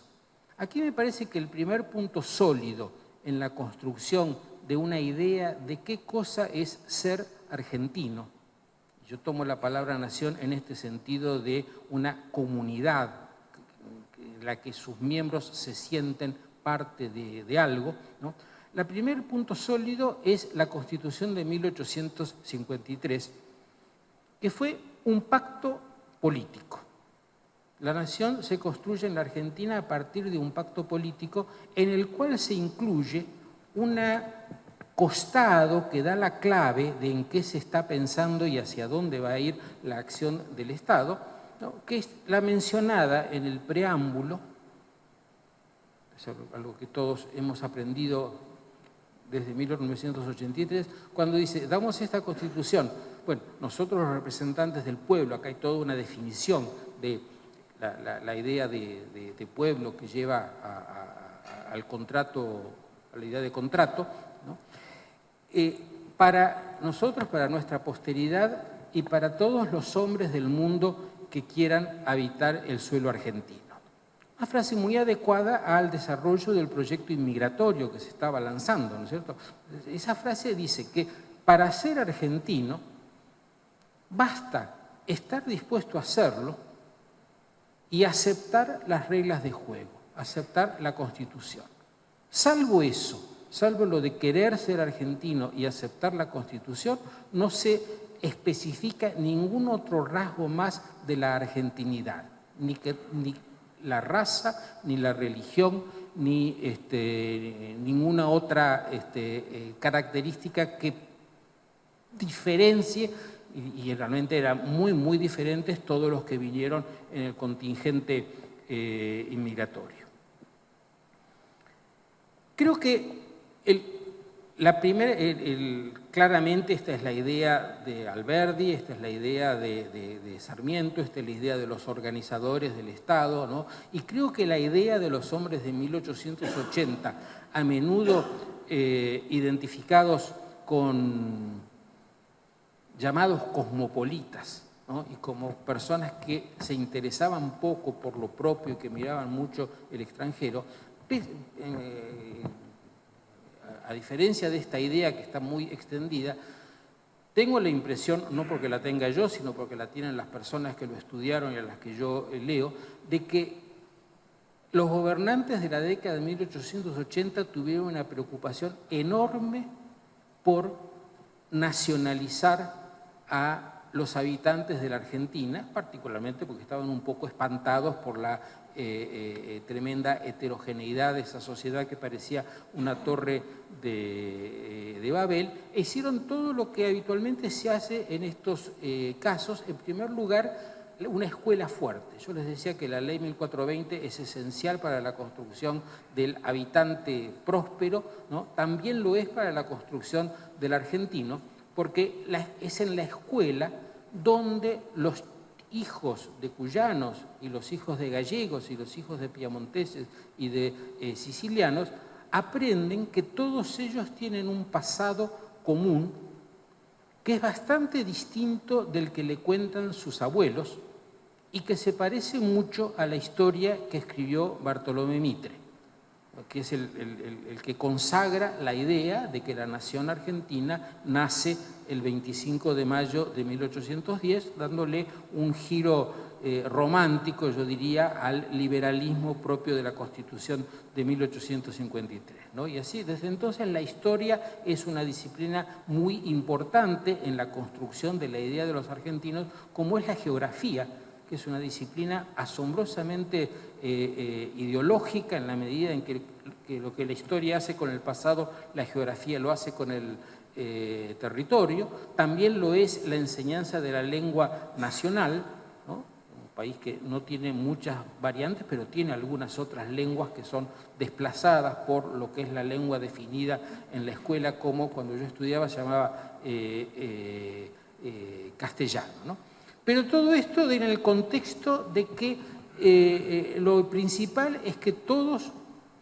Aquí me parece que el primer punto sólido en la construcción de una idea de qué cosa es ser argentino, yo tomo la palabra nación en este sentido de una comunidad en la que sus miembros se sienten parte de algo, ¿no? El primer punto sólido es la Constitución de 1853, que fue un pacto político. La nación se construye en la Argentina a partir de un pacto político en el cual se incluye un costado que da la clave de en qué se está pensando y hacia dónde va a ir la acción del Estado, ¿no? Que es la mencionada en el preámbulo, es algo que todos hemos aprendido desde 1983, cuando dice, damos esta Constitución. Bueno, nosotros los representantes del pueblo, acá hay toda una definición de la idea de pueblo que lleva al contrato, a la idea de contrato, ¿no? Para nosotros, para nuestra posteridad y para todos los hombres del mundo que quieran habitar el suelo argentino. Una frase muy adecuada al desarrollo del proyecto inmigratorio que se estaba lanzando, ¿no es cierto? Esa frase dice que para ser argentino basta estar dispuesto a hacerlo y aceptar las reglas de juego, aceptar la Constitución. Salvo eso, salvo lo de querer ser argentino y aceptar la Constitución, no se especifica ningún otro rasgo más de la argentinidad, ni la raza, ni la religión, ni ninguna otra característica que diferencie, y realmente eran muy diferentes todos los que vinieron en el contingente inmigratorio. Creo que claramente esta es la idea de Alberdi, esta es la idea de Sarmiento, esta es la idea de los organizadores del Estado, ¿no? Y creo que la idea de los hombres de 1880, a menudo identificados con llamados cosmopolitas, ¿no? Y como personas que se interesaban poco por lo propio y que miraban mucho el extranjero, A diferencia de esta idea que está muy extendida, tengo la impresión, no porque la tenga yo, sino porque la tienen las personas que lo estudiaron y a las que yo leo, de que los gobernantes de la década de 1880 tuvieron una preocupación enorme por nacionalizar a los habitantes de la Argentina, particularmente porque estaban un poco espantados por la tremenda heterogeneidad de esa sociedad que parecía una torre de Babel, e hicieron todo lo que habitualmente se hace en estos casos. En primer lugar, una escuela fuerte. Yo les decía que la ley 1420 es esencial para la construcción del habitante próspero, ¿no? También lo es para la construcción del argentino, porque es en la escuela donde los hijos de cuyanos y los hijos de gallegos y los hijos de piamonteses y de sicilianos aprenden que todos ellos tienen un pasado común que es bastante distinto del que le cuentan sus abuelos y que se parece mucho a la historia que escribió Bartolomé Mitre, que es el que consagra la idea de que la nación argentina nace el 25 de mayo de 1810, dándole un giro romántico, yo diría, al liberalismo propio de la Constitución de 1853, ¿no? Y así, desde entonces, la historia es una disciplina muy importante en la construcción de la idea de los argentinos, como es la geografía, que es una disciplina asombrosamente ideológica en la medida en que lo que la historia hace con el pasado, la geografía lo hace con el territorio. También lo es la enseñanza de la lengua nacional, ¿no? Un país que no tiene muchas variantes, pero tiene algunas otras lenguas que son desplazadas por lo que es la lengua definida en la escuela, como cuando yo estudiaba se llamaba castellano, ¿no? Pero todo esto en el contexto de que lo principal es que todos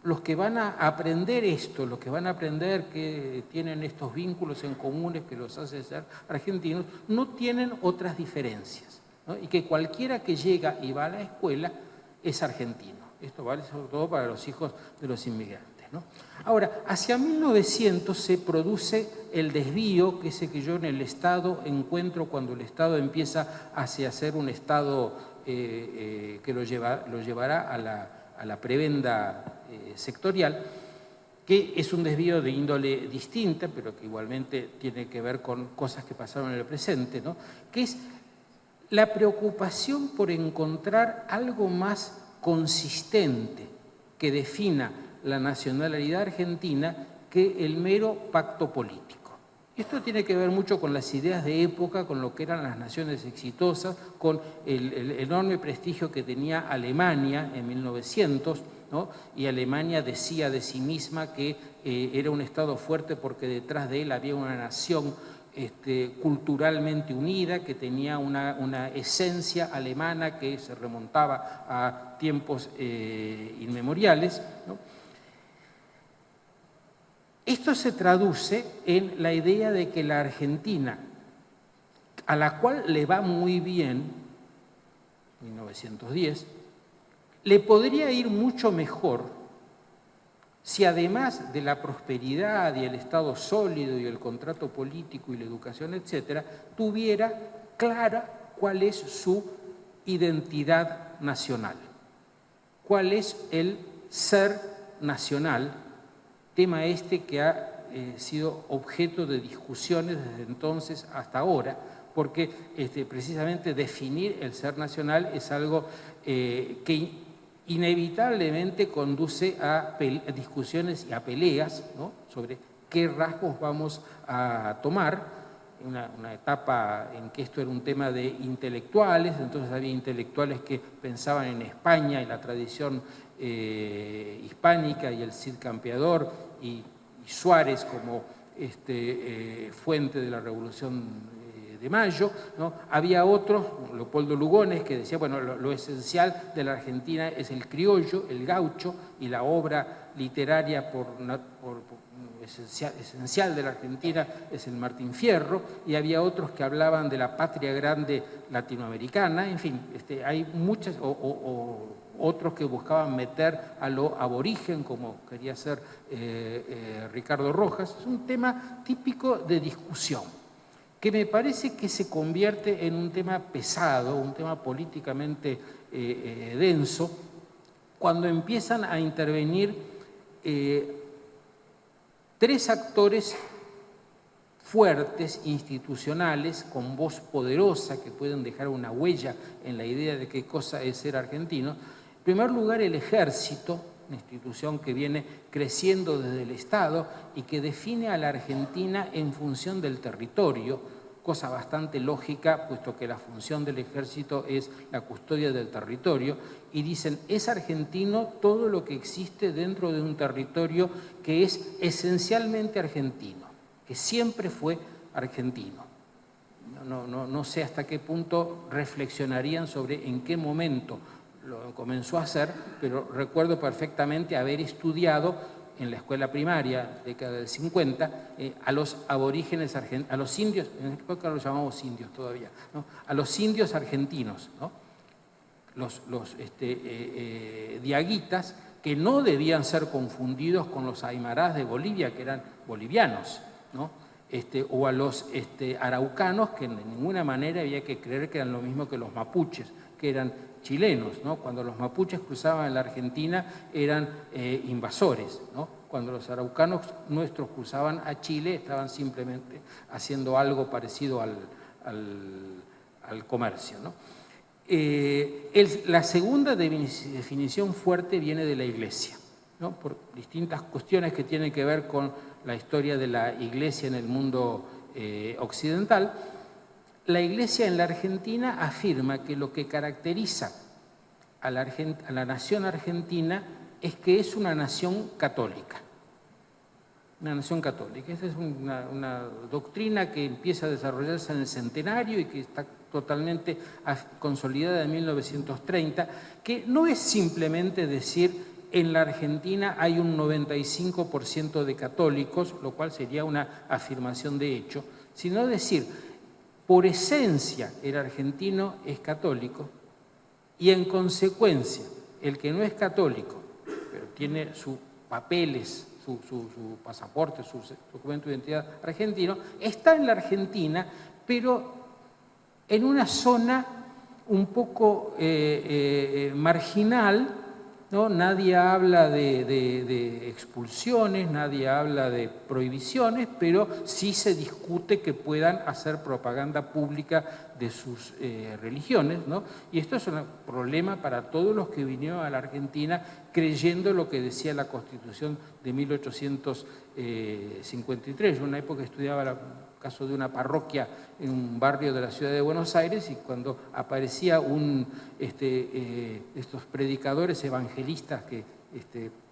los que van a aprender esto, los que van a aprender que tienen estos vínculos en comunes que los hace ser argentinos, no tienen otras diferencias, ¿no? Y que cualquiera que llega y va a la escuela es argentino. Esto vale sobre todo para los hijos de los inmigrantes, ¿no? Ahora, hacia 1900 se produce el desvío, que ese que yo en el Estado encuentro cuando el Estado empieza hacia ser un Estado que lo llevará a la prebenda sectorial, que es un desvío de índole distinta, pero que igualmente tiene que ver con cosas que pasaron en el presente, ¿no? Que es la preocupación por encontrar algo más consistente que defina la nacionalidad argentina que el mero pacto político. Esto tiene que ver mucho con las ideas de época, con lo que eran las naciones exitosas, con el enorme prestigio que tenía Alemania en 1900, ¿no? Y Alemania decía de sí misma que era un Estado fuerte porque detrás de él había una nación culturalmente unida, que tenía una esencia alemana que se remontaba a tiempos inmemoriales, ¿no? Esto se traduce en la idea de que la Argentina, a la cual le va muy bien, 1910, le podría ir mucho mejor si además de la prosperidad y el Estado sólido y el contrato político y la educación, etcétera, tuviera clara cuál es su identidad nacional, cuál es el ser nacional, tema que ha sido objeto de discusiones desde entonces hasta ahora, porque precisamente definir el ser nacional es algo que inevitablemente conduce a discusiones y a peleas, ¿no? Sobre qué rasgos vamos a tomar. Una etapa en que esto era un tema de intelectuales, entonces había intelectuales que pensaban en España y la tradición hispánica y el Cid Campeador y Suárez como fuente de la Revolución de Mayo, ¿no? Había otros, Leopoldo Lugones, que decía, bueno, lo esencial de la Argentina es el criollo, el gaucho, y la obra literaria esencial de la Argentina es el Martín Fierro, y había otros que hablaban de la patria grande latinoamericana. En fin, hay muchas, o otros que buscaban meter a lo aborigen, como quería hacer Ricardo Rojas. Es un tema típico de discusión, que me parece que se convierte en un tema pesado, un tema políticamente denso, cuando empiezan a intervenir tres actores fuertes, institucionales, con voz poderosa, que pueden dejar una huella en la idea de qué cosa es ser argentino. En primer lugar, el ejército, una institución que viene creciendo desde el Estado y que define a la Argentina en función del territorio, cosa bastante lógica, puesto que la función del ejército es la custodia del territorio, y dicen, es argentino todo lo que existe dentro de un territorio que es esencialmente argentino, que siempre fue argentino. No sé hasta qué punto reflexionarían sobre en qué momento lo comenzó a hacer, pero recuerdo perfectamente haber estudiado en la escuela primaria, década del 50, a los aborígenes argentinos, a los indios, en esta época los llamamos indios todavía, ¿no? A los indios argentinos, ¿no? Los diaguitas, que no debían ser confundidos con los aymarás de Bolivia, que eran bolivianos, ¿no? O a los araucanos, que de ninguna manera había que creer que eran lo mismo que los mapuches, que eran chilenos, ¿no? Cuando los mapuches cruzaban la Argentina eran invasores, ¿no? Cuando los araucanos nuestros cruzaban a Chile estaban simplemente haciendo algo parecido al comercio, ¿no? La segunda definición fuerte viene de la Iglesia, ¿no? Por distintas cuestiones que tienen que ver con la historia de la Iglesia en el mundo occidental. La Iglesia en la Argentina afirma que lo que caracteriza a la nación argentina es que es una nación católica. Una nación católica. Esa es una doctrina que empieza a desarrollarse en el centenario y que está totalmente consolidada en 1930, que no es simplemente decir en la Argentina hay un 95% de católicos, lo cual sería una afirmación de hecho, sino decir, por esencia el argentino es católico y en consecuencia el que no es católico, pero tiene sus papeles, su pasaporte, su documento de identidad argentino, está en la Argentina, pero en una zona un poco marginal, ¿no? Nadie habla de expulsiones, nadie habla de prohibiciones, pero sí se discute que puedan hacer propaganda pública de sus religiones, ¿no? Y esto es un problema para todos los que vinieron a la Argentina creyendo lo que decía la Constitución de 1853. Yo en una época estudiaba el caso de una parroquia en un barrio de la ciudad de Buenos Aires, y cuando aparecía estos predicadores evangelistas que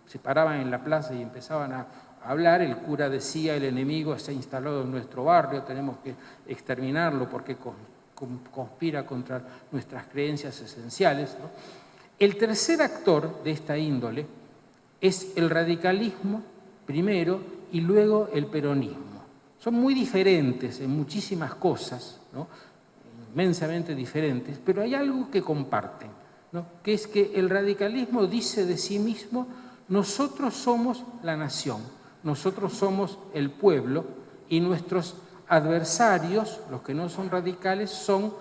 se paraban en la plaza y empezaban a hablar, el cura decía, el enemigo se ha instalado en nuestro barrio, tenemos que exterminarlo porque conspira contra nuestras creencias esenciales, ¿no? El tercer actor de esta índole es el radicalismo primero y luego el peronismo. Son muy diferentes en muchísimas cosas, ¿no? Inmensamente diferentes, pero hay algo que comparten, ¿no? Que es que el radicalismo dice de sí mismo, nosotros somos la nación, nosotros somos el pueblo, y nuestros adversarios, los que no son radicales, son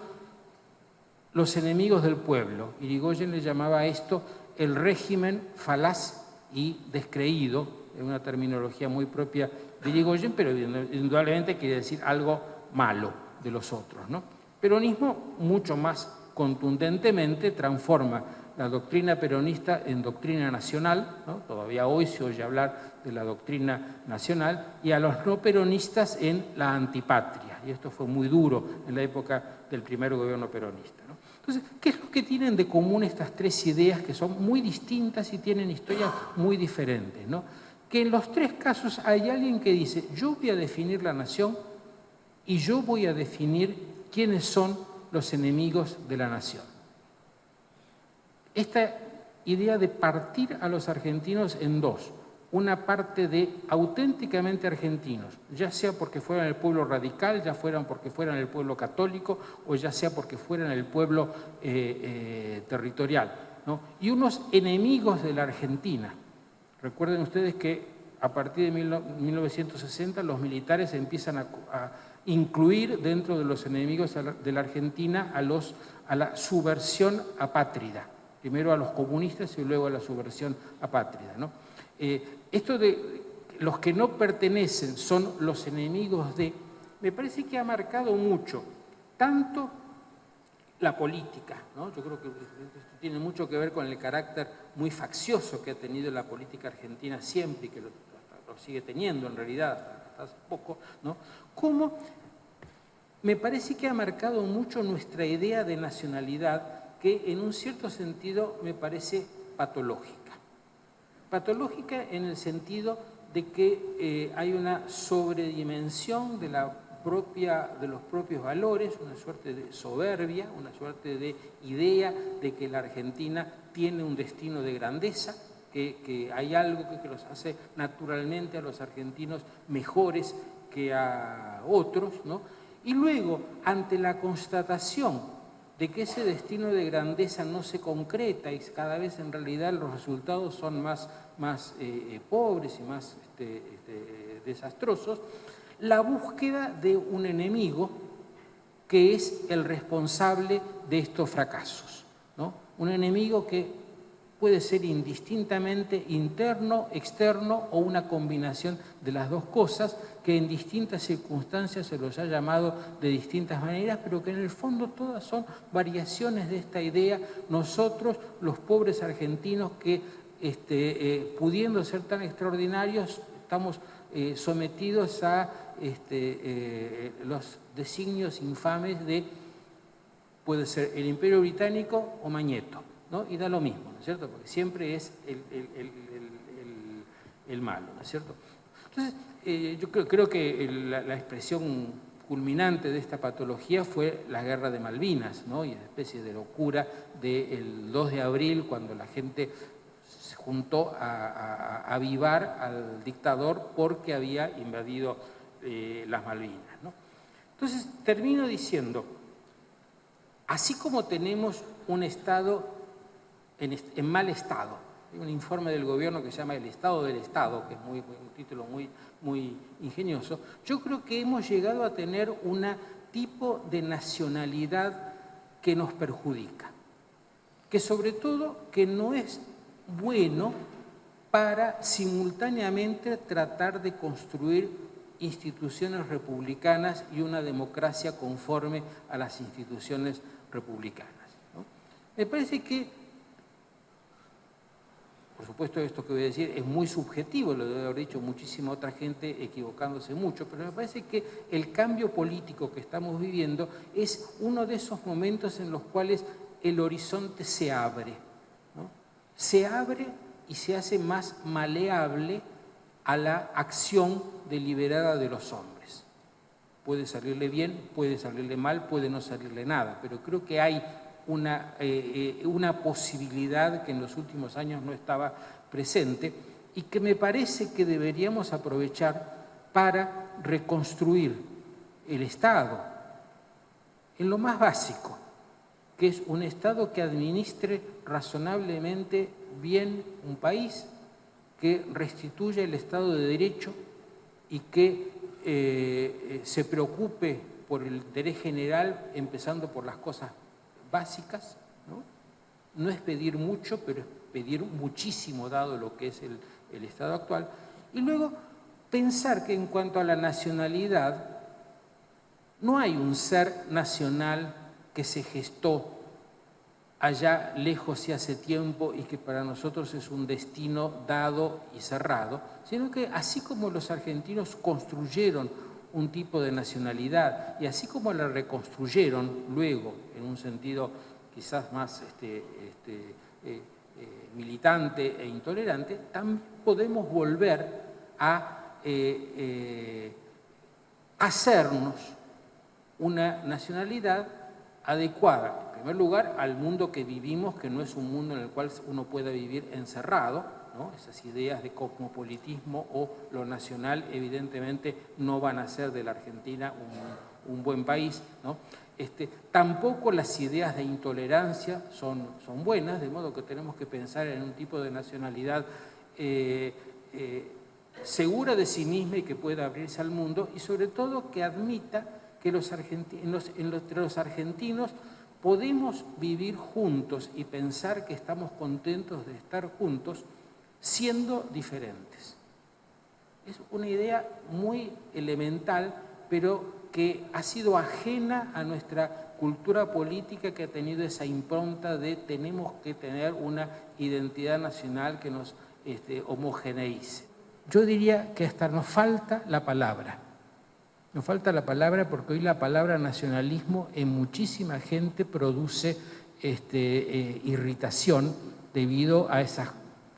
los enemigos del pueblo. Irigoyen le llamaba a esto el régimen falaz y descreído, es una terminología muy propia de Irigoyen, pero indudablemente quiere decir algo malo de los otros, ¿no? Peronismo mucho más contundentemente transforma la doctrina peronista en doctrina nacional, ¿no? Todavía hoy se oye hablar de la doctrina nacional, y a los no peronistas en la antipatria, y esto fue muy duro en la época del primer gobierno peronista, ¿no? Entonces, ¿qué es lo que tienen de común estas tres ideas que son muy distintas y tienen historias muy diferentes, ¿no? Que en los tres casos hay alguien que dice, yo voy a definir la nación y yo voy a definir quiénes son los enemigos de la nación. Esta idea de partir a los argentinos en dos, una parte de auténticamente argentinos, ya sea porque fueran el pueblo radical, ya fueran porque fueran el pueblo católico, o ya sea porque fueran el pueblo territorial. ¿no? Y unos enemigos de la Argentina. Recuerden ustedes que a partir de 1960 los militares empiezan a incluir dentro de los enemigos de la Argentina a la subversión apátrida. Primero a los comunistas y luego a la subversión apátrida, ¿no? Esto de los que no pertenecen son los enemigos de... Me parece que ha marcado mucho, tanto la política, ¿no? Yo creo que esto tiene mucho que ver con el carácter muy faccioso que ha tenido la política argentina siempre y que lo sigue teniendo en realidad hasta hace poco, ¿no? Como me parece que ha marcado mucho nuestra idea de nacionalidad, que en un cierto sentido me parece patológica. Patológica en el sentido de que hay una sobredimensión de los propios valores, una suerte de soberbia, una suerte de idea de que la Argentina tiene un destino de grandeza, que hay algo que los hace naturalmente a los argentinos mejores que a otros, ¿no? Y luego, ante la constatación de que ese destino de grandeza no se concreta y cada vez en realidad los resultados son más pobres y más desastrosos, la búsqueda de un enemigo que es el responsable de estos fracasos, ¿no? Un enemigo que puede ser indistintamente interno, externo o una combinación de las dos cosas, que en distintas circunstancias se los ha llamado de distintas maneras, pero que en el fondo todas son variaciones de esta idea. Nosotros, los pobres argentinos que pudiendo ser tan extraordinarios, estamos sometidos a los designios infames de, puede ser el Imperio Británico o Mañeto, ¿no? Y da lo mismo, ¿no es cierto? Porque siempre es el malo, ¿no es cierto? Entonces, yo creo que la expresión culminante de esta patología fue la Guerra de Malvinas, ¿no? Y la especie de locura del 2 de abril, cuando la gente se juntó a avivar al dictador porque había invadido las Malvinas, ¿no? Entonces, termino diciendo, así como tenemos un Estado en mal estado, hay un informe del gobierno que se llama El Estado del Estado, que es un título muy ingenioso, yo creo que hemos llegado a tener un tipo de nacionalidad que nos perjudica, que sobre todo que no es bueno para simultáneamente tratar de construir instituciones republicanas y una democracia conforme a las instituciones republicanas, ¿no? Me parece que, por supuesto, esto que voy a decir es muy subjetivo, lo debe haber dicho muchísima otra gente equivocándose mucho, pero me parece que el cambio político que estamos viviendo es uno de esos momentos en los cuales el horizonte se abre, ¿no? Se abre y se hace más maleable a la acción deliberada de los hombres. Puede salirle bien, puede salirle mal, puede no salirle nada, pero creo que hay una posibilidad que en los últimos años no estaba presente y que me parece que deberíamos aprovechar para reconstruir el Estado en lo más básico, que es un Estado que administre razonablemente bien un país, que restituya el Estado de Derecho y que se preocupe por el interés general, empezando por las cosas básicas, ¿no? No es pedir mucho, pero es pedir muchísimo dado lo que es el Estado actual. Y luego pensar que en cuanto a la nacionalidad, no hay un ser nacional que se gestó allá lejos y hace tiempo y que para nosotros es un destino dado y cerrado, sino que así como los argentinos construyeron un tipo de nacionalidad y así como la reconstruyeron luego en un sentido quizás más militante e intolerante, también podemos volver a hacernos una nacionalidad adecuada, en primer lugar, al mundo que vivimos, que no es un mundo en el cual uno pueda vivir encerrado, ¿no? Esas ideas de cosmopolitismo o lo nacional evidentemente no van a hacer de la Argentina un buen país, ¿no? Tampoco las ideas de intolerancia son buenas, de modo que tenemos que pensar en un tipo de nacionalidad segura de sí misma y que pueda abrirse al mundo, y sobre todo que admita que entre los argentinos podemos vivir juntos y pensar que estamos contentos de estar juntos siendo diferentes. Es una idea muy elemental, pero que ha sido ajena a nuestra cultura política, que ha tenido esa impronta de tenemos que tener una identidad nacional que nos homogeneice. Yo diría que hasta nos falta la palabra. Nos falta la palabra porque hoy la palabra nacionalismo en muchísima gente produce irritación debido a esas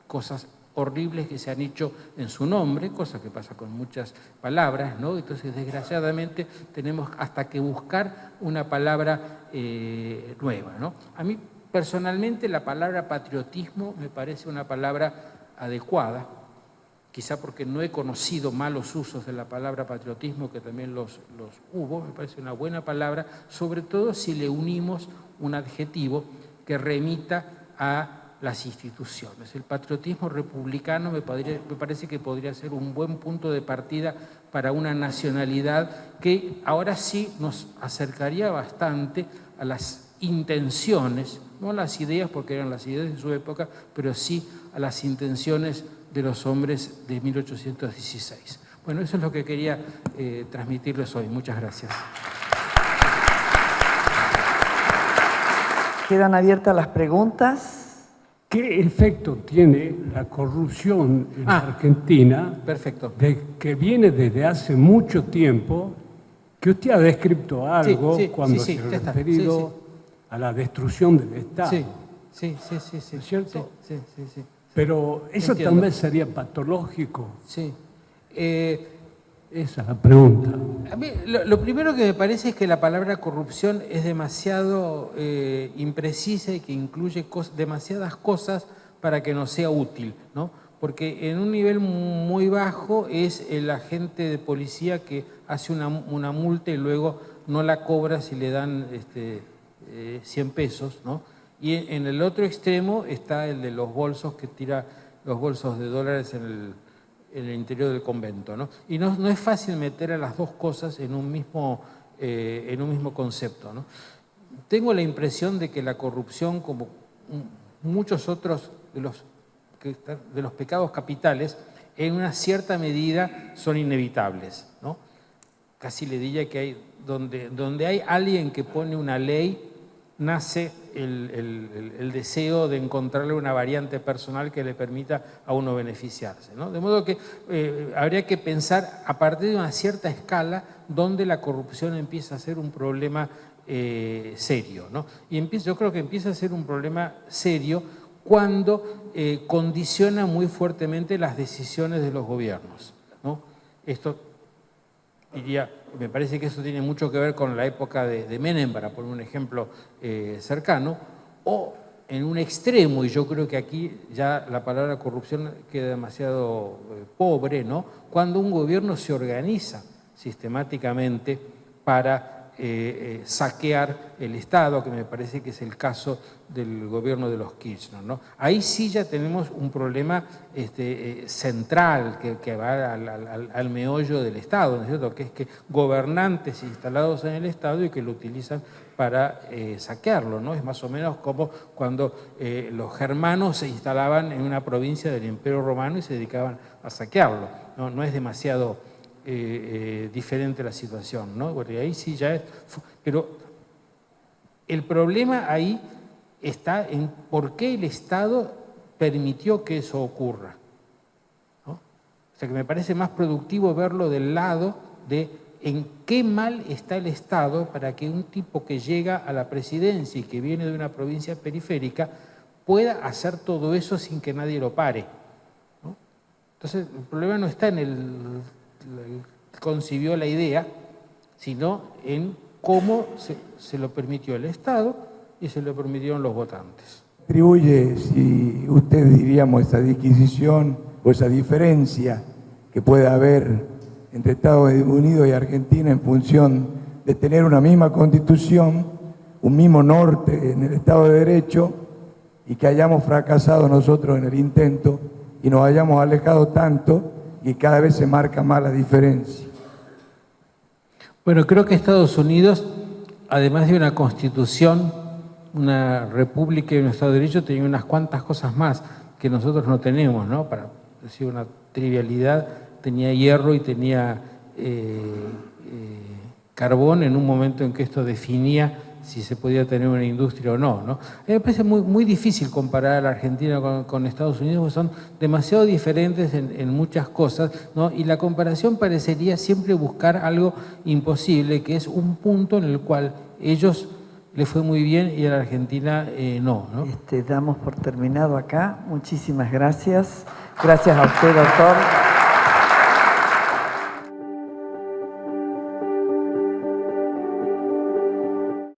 cosas horribles que se han hecho en su nombre, cosa que pasa con muchas palabras, ¿no? Entonces, desgraciadamente, tenemos hasta que buscar una palabra nueva, ¿no? A mí, personalmente, la palabra patriotismo me parece una palabra adecuada, quizá porque no he conocido malos usos de la palabra patriotismo, que también los hubo. Me parece una buena palabra, sobre todo si le unimos un adjetivo que remita a las instituciones. El patriotismo republicano me parece que podría ser un buen punto de partida para una nacionalidad que ahora sí nos acercaría bastante a las intenciones, no a las ideas, porque eran las ideas de su época, pero sí a las intenciones de los hombres de 1816. Bueno, eso es lo que quería transmitirles hoy. Muchas gracias. Quedan abiertas las preguntas. ¿Qué efecto tiene la corrupción en Argentina? Perfecto. Que viene desde hace mucho tiempo, que usted ha descrito algo cuando se ha referido a la destrucción del Estado. Sí. ¿No es cierto? Sí. Pero eso también sería patológico. Sí. Esa es la pregunta. A mí, lo primero que me parece es que la palabra corrupción es demasiado imprecisa y que incluye demasiadas cosas para que nos sea útil, ¿no? Porque en un nivel muy bajo es el agente de policía que hace una multa y luego no la cobra si le dan 100 pesos, ¿no? Y en el otro extremo está el de los bolsos, que tira los bolsos de dólares en el interior del convento, ¿no? Y no es fácil meter a las dos cosas en un mismo concepto, ¿no? Tengo la impresión de que la corrupción, como muchos otros de los pecados capitales, en una cierta medida son inevitables, ¿no? Casi le diría que donde hay alguien que pone una ley, nace el deseo de encontrarle una variante personal que le permita a uno beneficiarse, ¿no? De modo que habría que pensar a partir de una cierta escala donde la corrupción empieza a ser un problema serio, ¿no? Y yo creo que empieza a ser un problema serio cuando condiciona muy fuertemente las decisiones de los gobiernos, ¿no? Esto diría, me parece que eso tiene mucho que ver con la época de Menem, para poner un ejemplo cercano, o en un extremo, y yo creo que aquí ya la palabra corrupción queda demasiado pobre, ¿no? Cuando un gobierno se organiza sistemáticamente para saquear el Estado, que me parece que es el caso del gobierno de los Kirchner, ¿no? Ahí sí ya tenemos un problema central que va al meollo del Estado, ¿no es cierto? Que es que gobernantes instalados en el Estado y que lo utilizan para saquearlo, ¿no? Es más o menos como cuando los germanos se instalaban en una provincia del Imperio Romano y se dedicaban a saquearlo, ¿no? No es demasiado diferente la situación, ¿no? Porque ahí sí ya es... Pero el problema ahí está en por qué el Estado permitió que eso ocurra, ¿no? O sea, que me parece más productivo verlo del lado de en qué mal está el Estado para que un tipo que llega a la presidencia y que viene de una provincia periférica pueda hacer todo eso sin que nadie lo pare, ¿no? Entonces, el problema no está en el concibió la idea, sino en cómo se lo permitió el Estado y se lo permitieron los votantes. Atribuye, si usted diríamos, esa disquisición o esa diferencia que puede haber entre Estados Unidos y Argentina en función de tener una misma constitución, un mismo norte en el Estado de Derecho, y que hayamos fracasado nosotros en el intento y nos hayamos alejado tanto y cada vez se marca más la diferencia. Bueno, creo que Estados Unidos, además de una constitución, una república y un Estado de Derecho, tenía unas cuantas cosas más que nosotros no tenemos, ¿no? Para decir una trivialidad, tenía hierro y tenía carbón en un momento en que esto definía si se podía tener una industria o no, ¿no? Me parece muy difícil comparar a la Argentina con Estados Unidos, porque son demasiado diferentes en muchas cosas, ¿no? Y la comparación parecería siempre buscar algo imposible, que es un punto en el cual ellos les fue muy bien y a la Argentina no, ¿no? Damos por terminado acá. Muchísimas gracias. Gracias a usted, doctor.